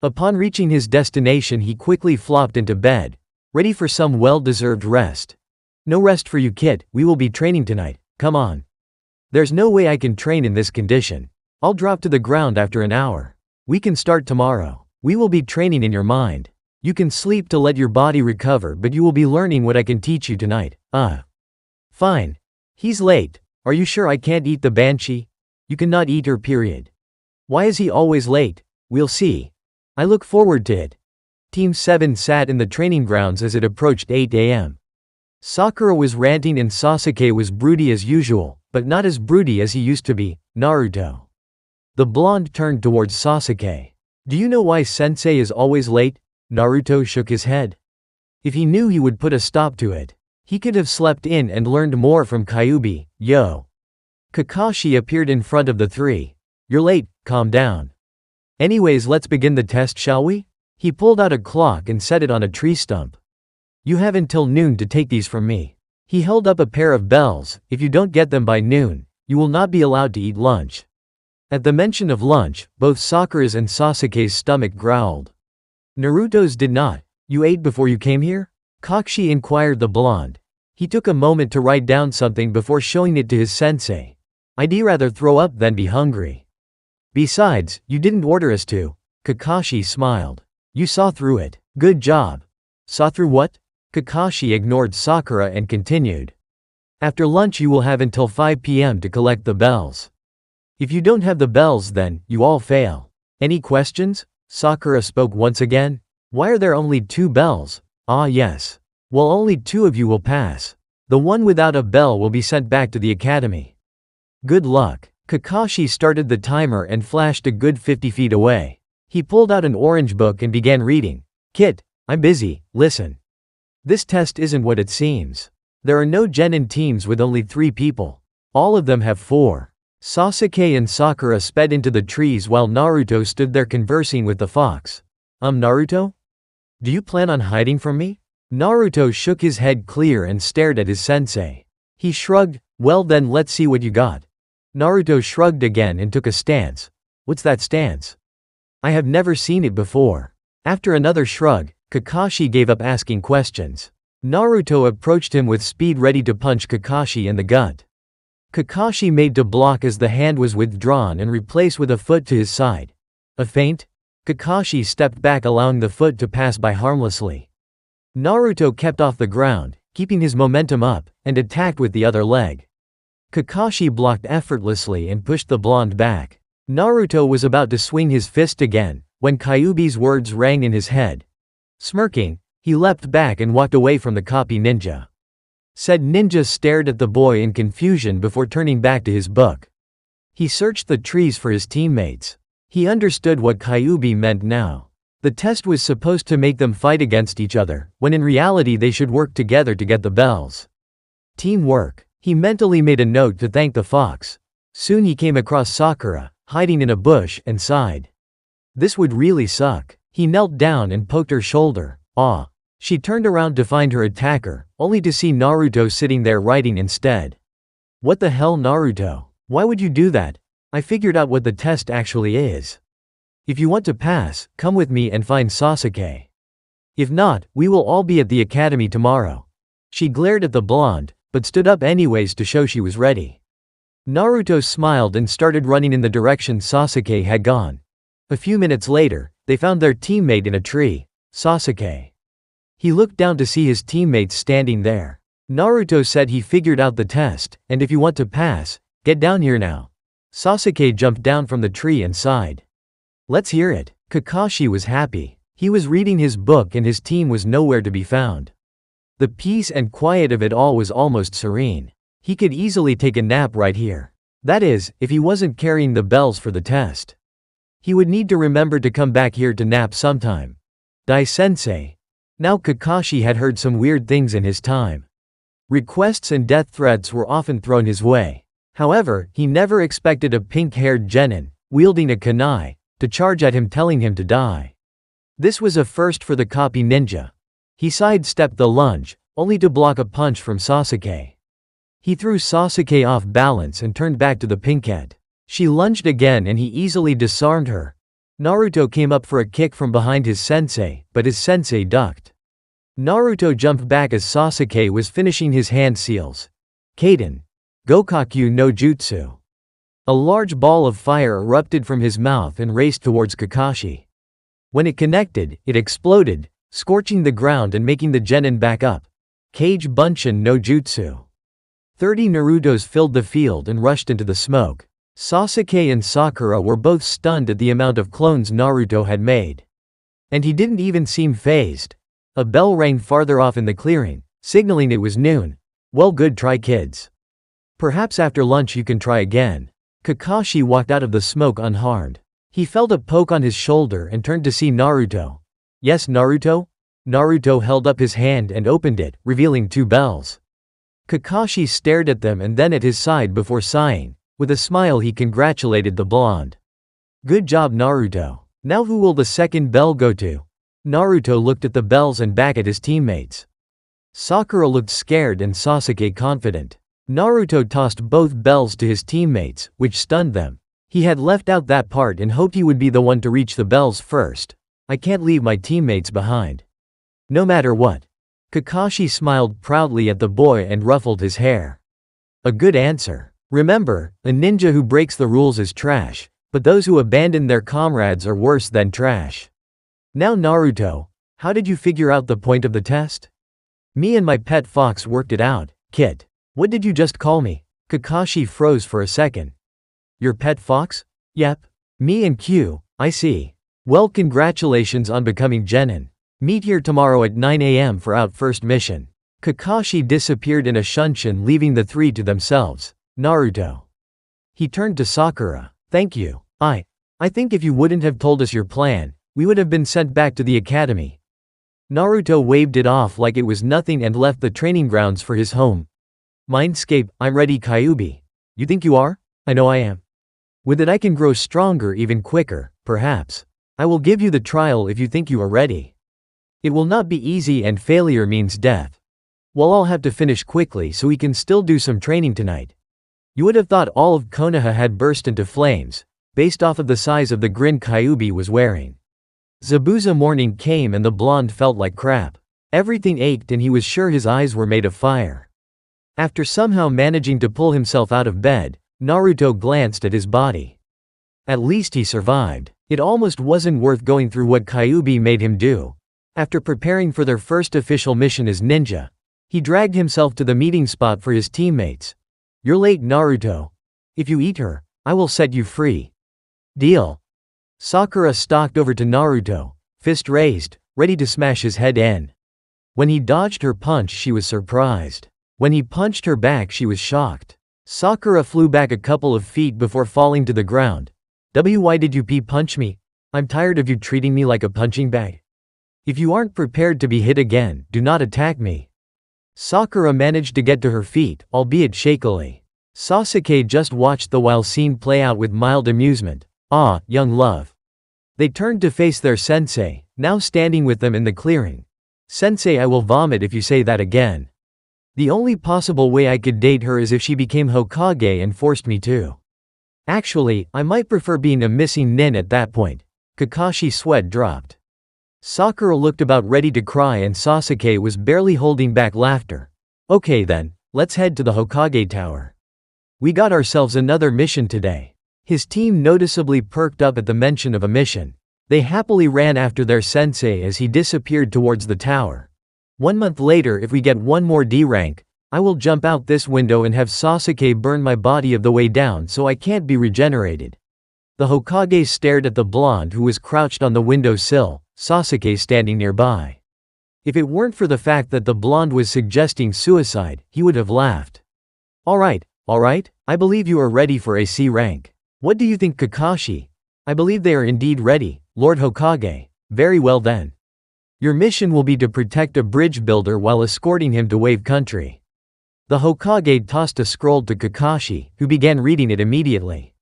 Upon reaching his destination he quickly flopped into bed, ready for some well-deserved rest. No rest for you, kid. We will be training tonight. Come on. There's no way I can train in this condition. I'll drop to the ground after an hour. We can start tomorrow. We will be training in your mind. You can sleep to let your body recover, but you will be learning what I can teach you tonight. Fine. He's late. Are you sure I can't eat the banshee? You cannot eat her, period. Why is he always late? We'll see. I look forward to it. Team 7 sat in the training grounds as it approached 8 a.m. Sakura was ranting and Sasuke was broody as usual, but not as broody as he used to be. Naruto. The blonde turned towards Sasuke. Do you know why sensei is always late? Naruto shook his head. If he knew, he would put a stop to it. He could have slept in and learned more from Kyuubi. Yo. Kakashi appeared in front of the three. You're late, calm down. Anyways, let's begin the test, shall we? He pulled out a clock and set it on a tree stump. You have until noon to take these from me. He held up a pair of bells. If you don't get them by noon, you will not be allowed to eat lunch. At the mention of lunch, both Sakura's and Sasuke's stomach growled. Naruto's did not. You ate before you came here? Kakashi inquired the blonde. He took a moment to write down something before showing it to his sensei. I'd rather throw up than be hungry. Besides, you didn't order us to. Kakashi smiled. You saw through it. Good job. Saw through what? Kakashi ignored Sakura and continued. After lunch you will have until 5 p.m. to collect the bells. If you don't have the bells, then you all fail. Any questions? Sakura spoke once again. Why are there only 2 bells? Ah yes. Well, only 2 of you will pass. The one without a bell will be sent back to the academy. Good luck. Kakashi started the timer and flashed a good 50 feet away. He pulled out an orange book and began reading. Kit, I'm busy, listen. This test isn't what it seems. There are no genin teams with only 3 people. All of them have 4. Sasuke and Sakura sped into the trees while Naruto stood there conversing with the fox. Naruto? Do you plan on hiding from me? Naruto shook his head clear and stared at his sensei. He shrugged. Well then, let's see what you got. Naruto shrugged again and took a stance. What's that stance? I have never seen it before. After another shrug, Kakashi gave up asking questions. Naruto approached him with speed, ready to punch Kakashi in the gut. Kakashi made to block as the hand was withdrawn and replaced with a foot to his side. A feint? Kakashi stepped back, allowing the foot to pass by harmlessly. Naruto kept off the ground, keeping his momentum up, and attacked with the other leg. Kakashi blocked effortlessly and pushed the blonde back. Naruto was about to swing his fist again, when Kyuubi's words rang in his head. Smirking, he leapt back and walked away from the copy ninja. Said ninja stared at the boy in confusion before turning back to his book. He searched the trees for his teammates. He understood what Kyuubi meant now. The test was supposed to make them fight against each other, when in reality they should work together to get the bells. Teamwork. He mentally made a note to thank the fox. Soon he came across Sakura, hiding in a bush, and sighed. This would really suck. He knelt down and poked her shoulder. Ah. She turned around to find her attacker, only to see Naruto sitting there writing instead. What the hell, Naruto? Why would you do that? I figured out what the test actually is. If you want to pass, come with me and find Sasuke. If not, we will all be at the academy tomorrow. She glared at the blonde, but stood up anyways to show she was ready. Naruto smiled and started running in the direction Sasuke had gone. A few minutes later, they found their teammate in a tree, Sasuke. He looked down to see his teammates standing there. Naruto said he figured out the test, and if you want to pass, get down here now. Sasuke jumped down from the tree and sighed. Let's hear it. Kakashi was happy. He was reading his book and his team was nowhere to be found. The peace and quiet of it all was almost serene. He could easily take a nap right here. That is, if he wasn't carrying the bells for the test. He would need to remember to come back here to nap sometime. Dai-sensei. Now Kakashi had heard some weird things in his time. Requests and death threats were often thrown his way. However, he never expected a pink-haired genin, wielding a kunai, to charge at him telling him to die. This was a first for the copy ninja. He sidestepped the lunge, only to block a punch from Sasuke. He threw Sasuke off balance and turned back to the pinkhead. She lunged again and he easily disarmed her. Naruto came up for a kick from behind his sensei, but his sensei ducked. Naruto jumped back as Sasuke was finishing his hand seals. Kaden. Gokakyu no Jutsu. A large ball of fire erupted from his mouth and raced towards Kakashi. When it connected, it exploded, scorching the ground and making the genin back up. Kage Bunshin no Jutsu. 30 Narutos filled the field and rushed into the smoke. Sasuke and Sakura were both stunned at the amount of clones Naruto had made. And he didn't even seem fazed. A bell rang farther off in the clearing, signaling it was noon. Well, good try, kids. Perhaps after lunch you can try again. Kakashi walked out of the smoke unharmed. He felt a poke on his shoulder and turned to see Naruto. Yes, Naruto? Naruto held up his hand and opened it, revealing 2 bells. Kakashi stared at them and then at his side before sighing. With a smile he congratulated the blonde. Good job, Naruto. Now who will the second bell go to? Naruto looked at the bells and back at his teammates. Sakura looked scared and Sasuke confident. Naruto tossed both bells to his teammates, which stunned them. He had left out that part and hoped he would be the one to reach the bells first. I can't leave my teammates behind. No matter what. Kakashi smiled proudly at the boy and ruffled his hair. A good answer. Remember, a ninja who breaks the rules is trash, but those who abandon their comrades are worse than trash. Now Naruto, how did you figure out the point of the test? Me and my pet fox worked it out. Kid. What did you just call me? Kakashi froze for a second. Your pet fox? Yep. Me and Q, I see. Well, congratulations on becoming genin. Meet here tomorrow at 9 a.m. for out first mission. Kakashi disappeared in a shunshin, leaving the 3 to themselves. Naruto. He turned to Sakura. Thank you. I think if you wouldn't have told us your plan, we would have been sent back to the academy. Naruto waved it off like it was nothing and left the training grounds for his home. Mindscape, I'm ready, Kyuubi. You think you are? I know I am. With it I can grow stronger even quicker, perhaps. I will give you the trial if you think you are ready. It will not be easy and failure means death. Well, I'll have to finish quickly so we can still do some training tonight. You would have thought all of Konoha had burst into flames, based off of the size of the grin Kyuubi was wearing. Zabuza morning came and the blonde felt like crap. Everything ached and he was sure his eyes were made of fire. After somehow managing to pull himself out of bed, Naruto glanced at his body. At least he survived. It almost wasn't worth going through what Kyuubi made him do. After preparing for their first official mission as ninja, he dragged himself to the meeting spot for his teammates. You're late, Naruto. If you eat her, I will set you free. Deal. Sakura stalked over to Naruto, fist raised, ready to smash his head in. When he dodged her punch she was surprised. When he punched her back she was shocked. Sakura flew back a couple of feet before falling to the ground. Why did you punch me? I'm tired of you treating me like a punching bag. If you aren't prepared to be hit again, do not attack me. Sakura managed to get to her feet, albeit shakily. Sasuke just watched the wild scene play out with mild amusement. Ah, young love. They turned to face their sensei, now standing with them in the clearing. Sensei, I will vomit if you say that again. The only possible way I could date her is if she became Hokage and forced me to. Actually, I might prefer being a missing nin at that point. Kakashi's sweat dropped. Sakura looked about ready to cry and Sasuke was barely holding back laughter. Okay then, let's head to the Hokage Tower. We got ourselves another mission today. His team noticeably perked up at the mention of a mission. They happily ran after their sensei as he disappeared towards the tower. 1 month later, if we get one more D rank, I will jump out this window and have Sasuke burn my body of the way down so I can't be regenerated. The Hokage stared at the blonde who was crouched on the window sill, Sasuke standing nearby. If it weren't for the fact that the blonde was suggesting suicide, he would have laughed. Alright, I believe you are ready for a C rank. What do you think, Kakashi? I believe they are indeed ready, Lord Hokage. Very well then. Your mission will be to protect a bridge builder while escorting him to Wave Country. The Hokage tossed a scroll to Kakashi, who began reading it immediately.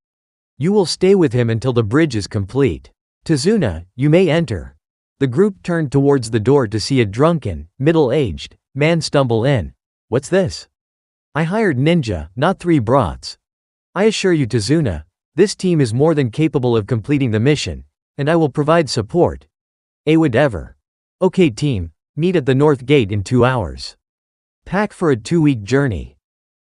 You will stay with him until the bridge is complete. Tazuna, you may enter. The group turned towards the door to see a drunken, middle-aged man stumble in. What's this? I hired ninja, not 3 brats. I assure you, Tazuna, this team is more than capable of completing the mission, and I will provide support. Whatever. Okay team, meet at the North Gate in 2 hours. Pack for a 2-week journey.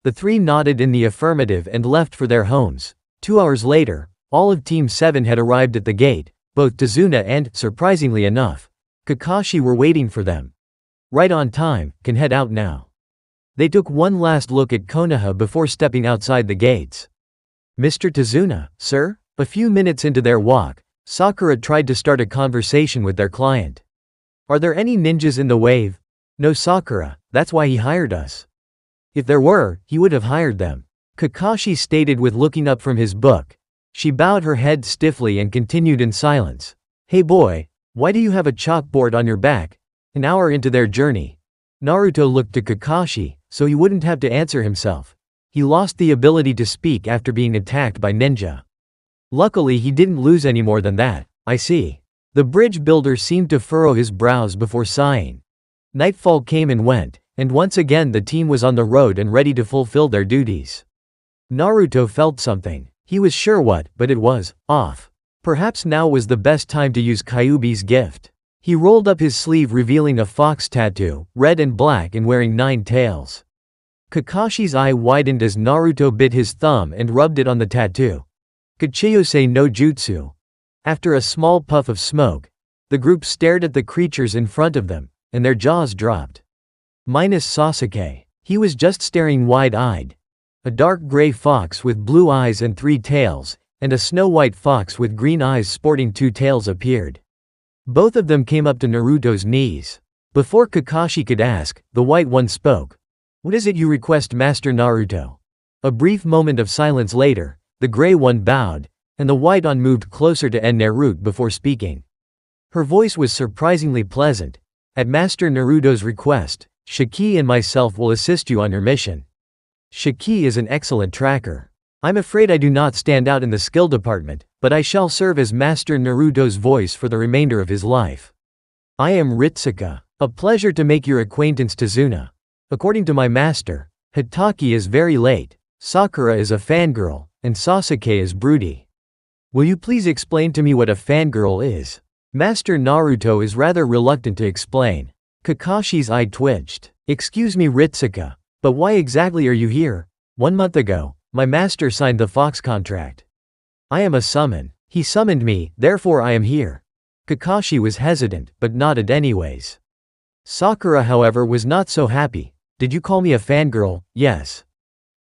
The 3 nodded in the affirmative and left for their homes. 2 hours later, all of Team 7 had arrived at the gate. Both Tazuna and, surprisingly enough, Kakashi were waiting for them. Right on time, can head out now. They took one last look at Konoha before stepping outside the gates. Mr. Tazuna, sir? A few minutes into their walk, Sakura tried to start a conversation with their client. Are there any ninjas in the wave? No, Sakura, that's why he hired us. If there were, he would have hired them. Kakashi stated with looking up from his book. She bowed her head stiffly and continued in silence. Hey boy, why do you have a chalkboard on your back? An hour into their journey, Naruto looked to Kakashi, so he wouldn't have to answer himself. He lost the ability to speak after being attacked by ninja. Luckily he didn't lose any more than that. I see. The bridge builder seemed to furrow his brows before sighing. Nightfall came and went, and once again the team was on the road and ready to fulfill their duties. Naruto felt something. He was sure what, but it was off. Perhaps now was the best time to use Kyuubi's gift. He rolled up his sleeve revealing a fox tattoo, red and black and wearing 9 tails. Kakashi's eye widened as Naruto bit his thumb and rubbed it on the tattoo. Kachiyose no jutsu. After a small puff of smoke, the group stared at the creatures in front of them, and their jaws dropped. Minus Sasuke. He was just staring wide-eyed. A dark gray fox with blue eyes and 3 tails, and a snow-white fox with green eyes sporting 2 tails appeared. Both of them came up to Naruto's knees. Before Kakashi could ask, the white one spoke. What is it you request, Master Naruto? A brief moment of silence later, the gray one bowed, and the white one moved closer to Naruto before speaking. Her voice was surprisingly pleasant. At Master Naruto's request, Shiki and myself will assist you on your mission. Shiki is an excellent tracker. I'm afraid I do not stand out in the skill department, but I shall serve as Master Naruto's voice for the remainder of his life. I am Ritsuka. A pleasure to make your acquaintance, Tazuna. According to my master, Hitaki is very late, Sakura is a fangirl, and Sasuke is broody. Will you please explain to me what a fangirl is? Master Naruto is rather reluctant to explain. Kakashi's eye twitched. Excuse me, Ritsuka. But why exactly are you here? 1 month ago, my master signed the fox contract. I am a summon. He summoned me, therefore I am here. Kakashi was hesitant, but nodded anyways. Sakura, however, was not so happy. Did you call me a fangirl? Yes.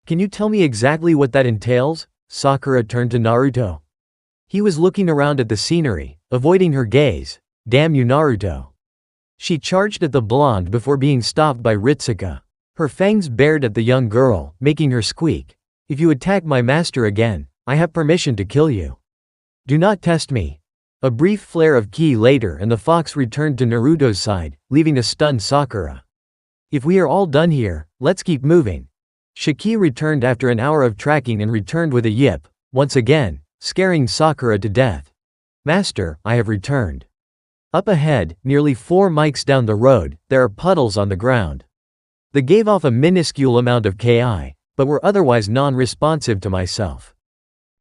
Can you tell me exactly what that entails? Sakura turned to Naruto. He was looking around at the scenery, avoiding her gaze. Damn you, Naruto. She charged at the blonde before being stopped by Ritsuka. Her fangs bared at the young girl, making her squeak. If you attack my master again, I have permission to kill you. Do not test me. A brief flare of ki later and the fox returned to Naruto's side, leaving a stunned Sakura. If we are all done here, let's keep moving. Shiki returned after an hour of tracking and returned with a yip, once again, scaring Sakura to death. Master, I have returned. Up ahead, nearly 4 mics down the road, there are puddles on the ground. They gave off a minuscule amount of Ki, but were otherwise non-responsive to myself.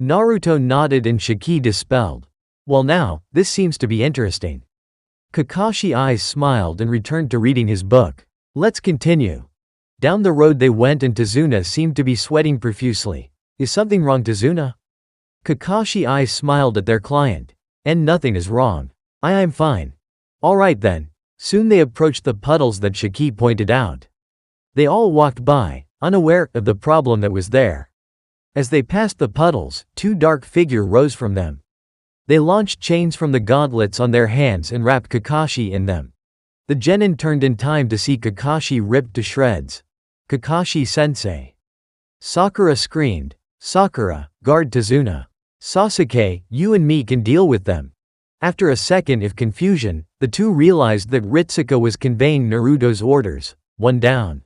Naruto nodded and Shiki dispelled. Well now, this seems to be interesting. Kakashi's eyes smiled and returned to reading his book. Let's continue. Down the road they went and Tazuna seemed to be sweating profusely. Is something wrong, Tazuna? Kakashi's eyes smiled at their client. And nothing is wrong. I am fine. Alright then. Soon they approached the puddles that Shiki pointed out. They all walked by, unaware of the problem that was there. As they passed the puddles, 2 dark figures rose from them. They launched chains from the gauntlets on their hands and wrapped Kakashi in them. The genin turned in time to see Kakashi ripped to shreds. Kakashi-sensei. Sakura screamed, "Sakura, guard Tazuna. Sasuke, you and me can deal with them." After a second of confusion, the two realized that Ritsuka was conveying Naruto's orders. 1 down.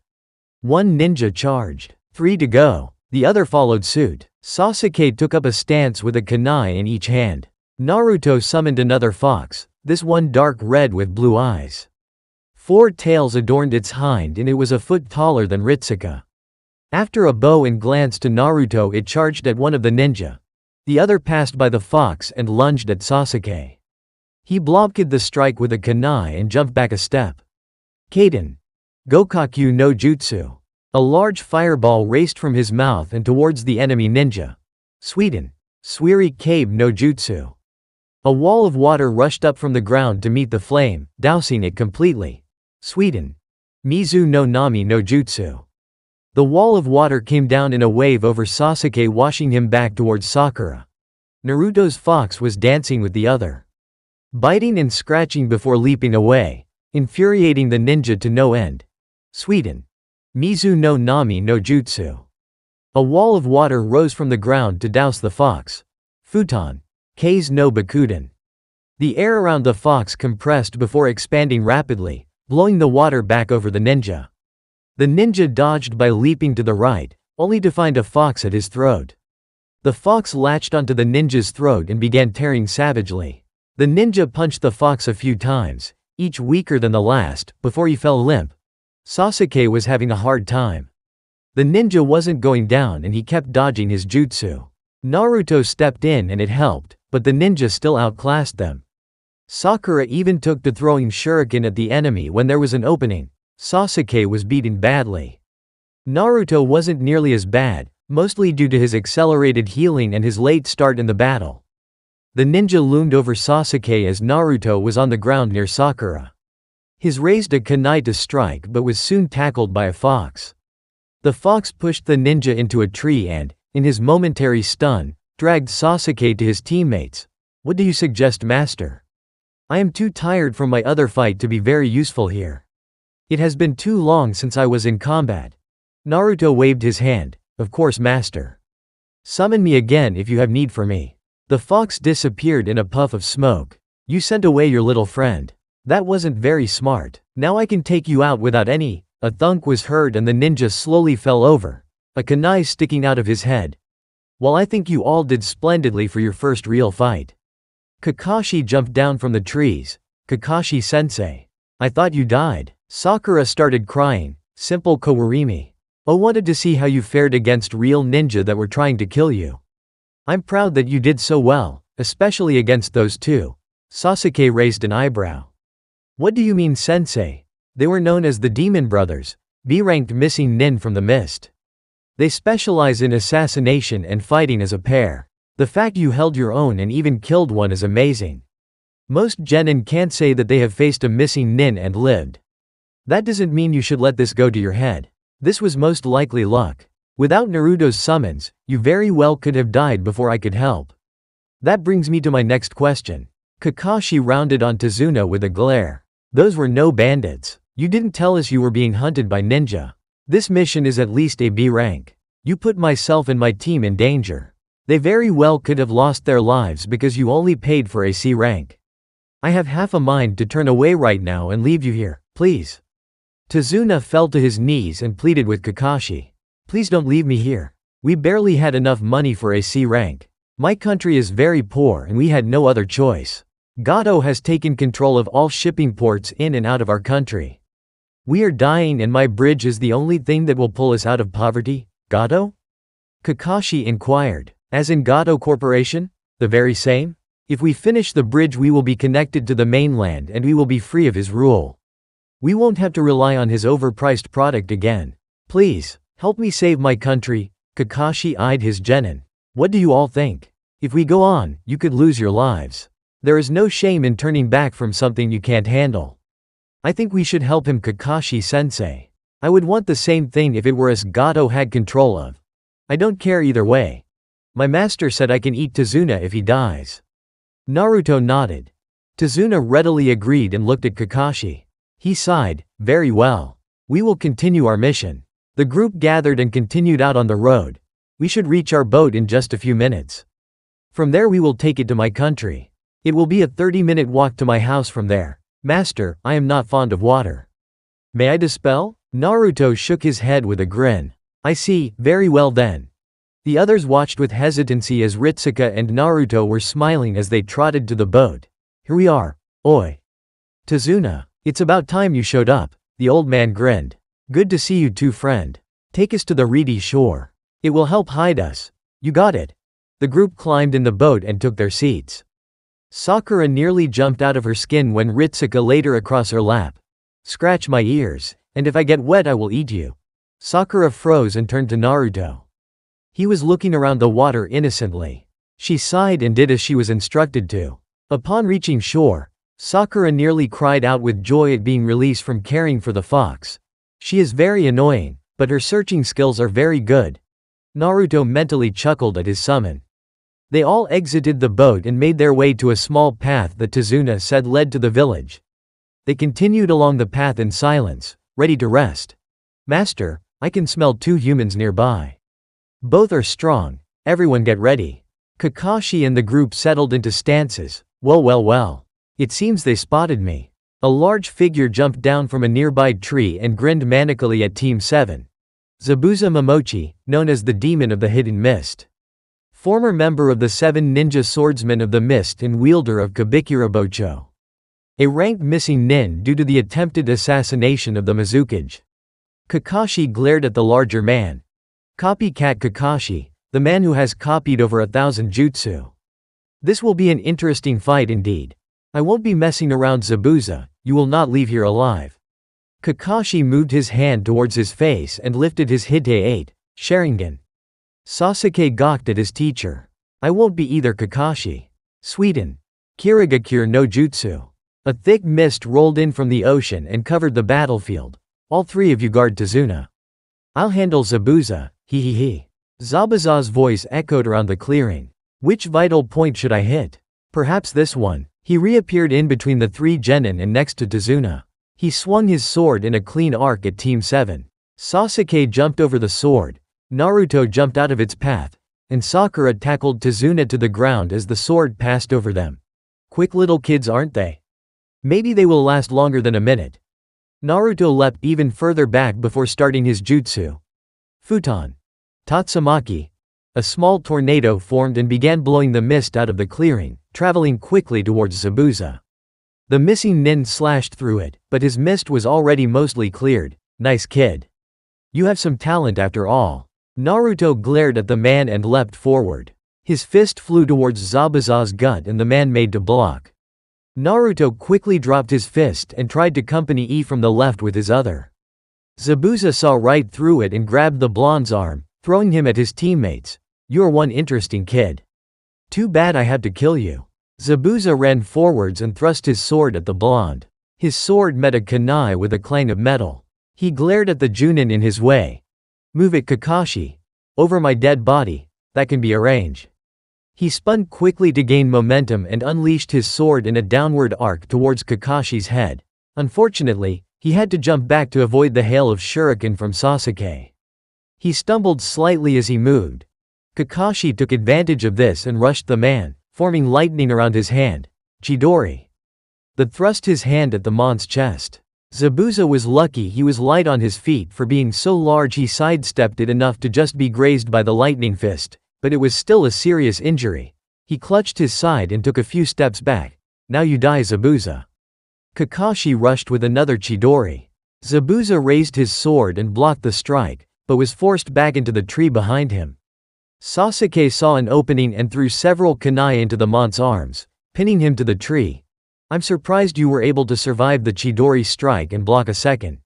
1 ninja charged. 3 to go. The other followed suit. Sasuke took up a stance with a kunai in each hand. Naruto summoned another fox, this one dark red with blue eyes. 4 tails adorned its hind and it was a foot taller than Ritsuka. After a bow and glance to Naruto, it charged at one of the ninja. The other passed by the fox and lunged at Sasuke. He blocked the strike with a kunai and jumped back a step. Kaden. Gokakyu no Jutsu. A large fireball raced from his mouth and towards the enemy ninja. Sweden. Suiri Kabe no Jutsu. A wall of water rushed up from the ground to meet the flame, dousing it completely. Sweden. Mizu no Nami no Jutsu. The wall of water came down in a wave over Sasuke, washing him back towards Sakura. Naruto's fox was dancing with the other, biting and scratching before leaping away, infuriating the ninja to no end. Sweden. Mizu no Nami no Jutsu. A wall of water rose from the ground to douse the fox. Futon. Kase no Bakuden. The air around the fox compressed before expanding rapidly, blowing the water back over the ninja. The ninja dodged by leaping to the right, only to find a fox at his throat. The fox latched onto the ninja's throat and began tearing savagely. The ninja punched the fox a few times, each weaker than the last, before he fell limp. Sasuke was having a hard time. The ninja wasn't going down and he kept dodging his jutsu. Naruto stepped in and it helped, but the ninja still outclassed them. Sakura even took to throwing shuriken at the enemy when there was an opening. Sasuke was beaten badly. Naruto wasn't nearly as bad, mostly due to his accelerated healing and his late start in the battle. The ninja loomed over Sasuke as Naruto was on the ground near Sakura. He raised a kunai to strike but was soon tackled by a fox. The fox pushed the ninja into a tree and, in his momentary stun, dragged Sasuke to his teammates. "What do you suggest, master? I am too tired from my other fight to be very useful here. It has been too long since I was in combat." Naruto waved his hand. "Of course, master. Summon me again if you have need for me." The fox disappeared in a puff of smoke. "You sent away your little friend. That wasn't very smart. Now I can take you out without any." A thunk was heard and the ninja slowly fell over, a kunai sticking out of his head. "Well, I think you all did splendidly for your first real fight." Kakashi jumped down from the trees. "Kakashi-sensei. I thought you died." Sakura started crying. "Simple Kawarimi. Oh, wanted to see how you fared against real ninja that were trying to kill you. I'm proud that you did so well, especially against those two." Sasuke raised an eyebrow. "What do you mean, sensei?" They were known as the Demon Brothers, B-ranked missing nin from the mist. They specialize in assassination and fighting as a pair. The fact you held your own and even killed one is amazing. Most genin can't say that they have faced a missing nin and lived. That doesn't mean you should let this go to your head. This was most likely luck. Without Naruto's summons, you very well could have died before I could help. That brings me to my next question. Kakashi rounded on Tazuna with a glare. "Those were no bandits. You didn't tell us you were being hunted by ninja. This mission is at least a B rank. You put myself and my team in danger. They very well could have lost their lives because you only paid for a C rank. I have half a mind to turn away right now and leave you here, please." Tazuna fell to his knees and pleaded with Kakashi. "Please don't leave me here. We barely had enough money for a C rank. My country is very poor and we had no other choice. Gato has taken control of all shipping ports in and out of our country. We are dying and my bridge is the only thing that will pull us out of poverty." "Gato?" Kakashi inquired. "As in Gato Corporation? The very same? If we finish the bridge we will be connected to the mainland and we will be free of his rule. We won't have to rely on his overpriced product again. Please, help me save my country." Kakashi eyed his genin. "What do you all think? If we go on, you could lose your lives. There is no shame in turning back from something you can't handle. I think we should help him, Kakashi-sensei. I would want the same thing if it were us Gato had control of. I don't care either way. My master said I can eat Tazuna if he dies." Naruto nodded. Tazuna readily agreed and looked at Kakashi. He sighed, very well. We will continue our mission. The group gathered and continued out on the road. We should reach our boat in just a few minutes. From there we will take it to my country. It will be a 30-minute walk to my house from there. Master, I am not fond of water. May I dispel? Naruto shook his head with a grin. I see, very well then. The others watched with hesitancy as Ritsuka and Naruto were smiling as they trotted to the boat. Here we are. Oi. Tazuna, it's about time you showed up. The old man grinned. Good to see you too, friend. Take us to the reedy shore. It will help hide us. You got it. The group climbed in the boat and took their seats. Sakura nearly jumped out of her skin when Ritsuka laid her across her lap. Scratch my ears, and if I get wet I will eat you. Sakura froze and turned to Naruto. He was looking around the water innocently. She sighed and did as she was instructed to. Upon reaching shore, Sakura nearly cried out with joy at being released from caring for the fox. She is very annoying, but her searching skills are very good. Naruto mentally chuckled at his summon. They all exited the boat and made their way to a small path that Tazuna said led to the village. They continued along the path in silence, ready to rest. Master, I can smell 2 humans nearby. Both are strong. Everyone get ready. Kakashi and the group settled into stances. Well. It seems they spotted me. A large figure jumped down from a nearby tree and grinned manically at Team 7. Zabuza Momochi, known as the Demon of the Hidden Mist. Former member of the 7 Ninja Swordsmen of the Mist and wielder of Kabikira Bocho. A ranked missing nin due to the attempted assassination of the Mizukage. Kakashi glared at the larger man. Copycat Kakashi, the man who has copied over 1,000 jutsu. This will be an interesting fight indeed. I won't be messing around, Zabuza, you will not leave here alive. Kakashi moved his hand towards his face and lifted his Hite 8, Sharingan. Sasuke gawked at his teacher. I won't be either, Kakashi. Sweden. Kirigakure no Jutsu. A thick mist rolled in from the ocean and covered the battlefield. All 3 of you guard Tazuna. I'll handle Zabuza, he. Zabuza's voice echoed around the clearing. Which vital point should I hit? Perhaps this one. He reappeared in between the 3 genin and next to Tazuna. He swung his sword in a clean arc at Team 7. Sasuke jumped over the sword. Naruto jumped out of its path, and Sakura tackled Tazuna to the ground as the sword passed over them. Quick little kids, aren't they? Maybe they will last longer than a minute. Naruto leapt even further back before starting his jutsu. Futon. Tatsumaki. A small tornado formed and began blowing the mist out of the clearing, traveling quickly towards Zabuza. The missing nin slashed through it, but his mist was already mostly cleared. Nice kid. You have some talent after all. Naruto glared at the man and leapt forward. His fist flew towards Zabuza's gut and the man made to block. Naruto quickly dropped his fist and tried to company E from the left with his other. Zabuza saw right through it and grabbed the blonde's arm, throwing him at his teammates. You're one interesting kid. Too bad I had to kill you. Zabuza ran forwards and thrust his sword at the blonde. His sword met a kunai with a clang of metal. He glared at the Junin in his way. Move it, Kakashi. Over my dead body. That can be arranged. He spun quickly to gain momentum and unleashed his sword in a downward arc towards Kakashi's head. Unfortunately, he had to jump back to avoid the hail of shuriken from Sasuke. He stumbled slightly as he moved. Kakashi took advantage of this and rushed the man, forming lightning around his hand. Chidori. The thrust his hand at the man's chest. Zabuza was lucky he was light on his feet, for being so large he sidestepped it enough to just be grazed by the lightning fist, but it was still a serious injury. He clutched his side and took a few steps back. Now you die, Zabuza. Kakashi rushed with another Chidori. Zabuza raised his sword and blocked the strike, but was forced back into the tree behind him. Sasuke saw an opening and threw several kunai into the man's arms, pinning him to the tree. I'm surprised you were able to survive the Chidori strike and block a second.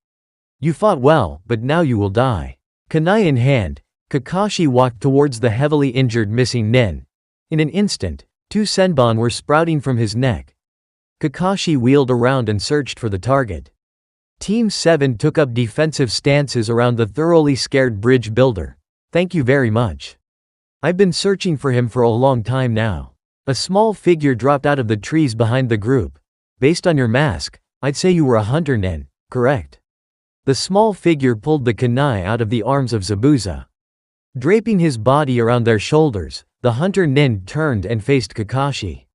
You fought well, but now you will die. Kunai in hand, Kakashi walked towards the heavily injured missing nin. In an instant, 2 senbon were sprouting from his neck. Kakashi wheeled around and searched for the target. Team 7 took up defensive stances around the thoroughly scared bridge builder. Thank you very much. I've been searching for him for a long time now. A small figure dropped out of the trees behind the group. Based on your mask, I'd say you were a hunter nen, correct? The small figure pulled the kunai out of the arms of Zabuza. Draping his body around their shoulders, the hunter nen turned and faced Kakashi.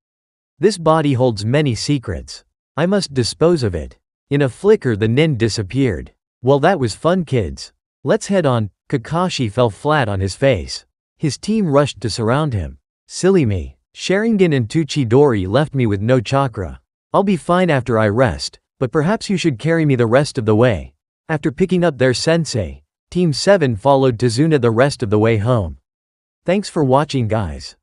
This body holds many secrets. I must dispose of it. In a flicker the nen disappeared. Well, that was fun, kids. Let's head on. Kakashi fell flat on his face. His team rushed to surround him. Silly me. Sharingan and Tuchidori left me with no chakra. I'll be fine after I rest, but perhaps you should carry me the rest of the way. After picking up their sensei, Team 7 followed Tazuna the rest of the way home. Thanks for watching, guys.